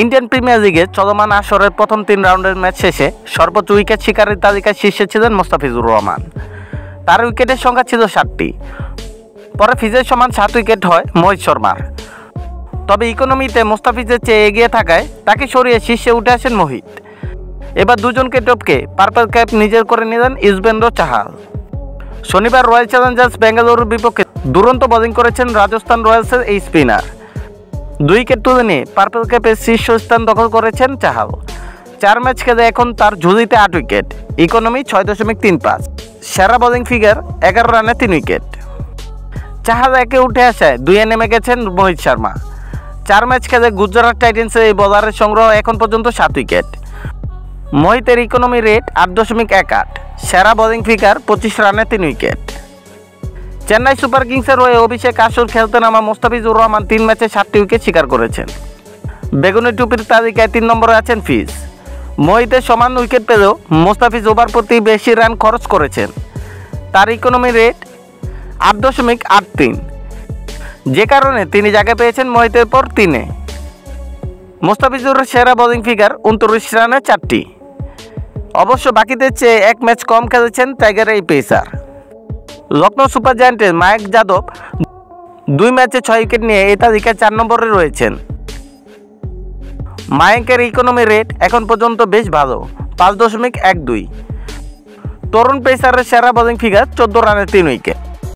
Indian premier লিগে চলমান আসরের প্রথম 3 রাউন্ডের ম্যাচ শেষে সর্বোচ্চ উইকেট শিকারের তালিকায় শীর্ষে ছিলেন মোস্তাফিজুর রহমান। তার উইকেটের সংখ্যা ছিল 7টি। পরে ফিজের সমান 7 উইকেট হয় মোহিত শর্মার। তবে ইকোনমিতে মোস্তাফিজের চেয়ে এগিয়ে থাকায় তাকে সরিয়ে শীর্ষে উঠে আসেন মোহিত। এবার দুজনকে টপকে পার্পল ক্যাপ নিজের করে নিলেন ইউজবেন্দ্র চাহাল। শনিবার রয়্যাল চ্যালেঞ্জার্স বেঙ্গালুরুর বিপক্ষে দুরন্ত বোলিং করেছেন রাজস্থান রয়্যালসের এই স্পিনার। 2 উইকেট তুলে নিয়ে পার্পল ক্যাপের শীর্ষস্থান দখল করেছেন চাহাল। 4 ম্যাচ খেলে এখন তার ঝুলিতে 8 উইকেট, ইকোনমি 6.35। সেরা বোলিং ফিগার 11 রানে 3 উইকেট। চাহাল একে উঠে আসায় 2-এ নেমে গেছেন মোহিত শর্মা। 4 ম্যাচ খেলে গুজরাট টাইটেন্সের এই বোলারের সংগ্রহ এখন পর্যন্ত 7 উইকেট। মোহিতের ইকোনমি রেট 8.18, সেরা বোলিং ফিগার 25 রানে 3 উইকেট। চেন্নাই সুপার কিংসের হয়ে অভিষেক আসর খেলতে নামা মোস্তাফিজুর রহমান 3 ম্যাচে 7টি উইকেট শিকার করেছেন। বেগুনি টুপির তালিকায় 3 নম্বরে আছেন ফিজ। মোহিতের সমান উইকেট পেলেও মোস্তাফিজ ওভার প্রতি বেশি রান খরচ করেছেন। তার ইকোনমি রেট 8.83, যে কারণে তিনি জায়গা পেয়েছেন মোহিতের পর 3-এ। মোস্তাফিজুরের সেরা বোলিং ফিগার 29 রানে 4টি। অবশ্য বাকিদের চেয়ে 1 ম্যাচ কম খেলেছেন টাইগার এই পেসার। লখনৌ সুপার জায়ান্টের মায়াঙ্ক যাদব 2 ম্যাচে 6 উইকেট নিয়ে এই তালিকায় 4 নম্বরে রয়েছেন। মায়াঙ্কের ইকোনমি রেট এখন পর্যন্ত বেশ ভালো, 5.12। তরুণ পেসারের সেরা বোলিং ফিগার 14 রানে 3 উইকেট।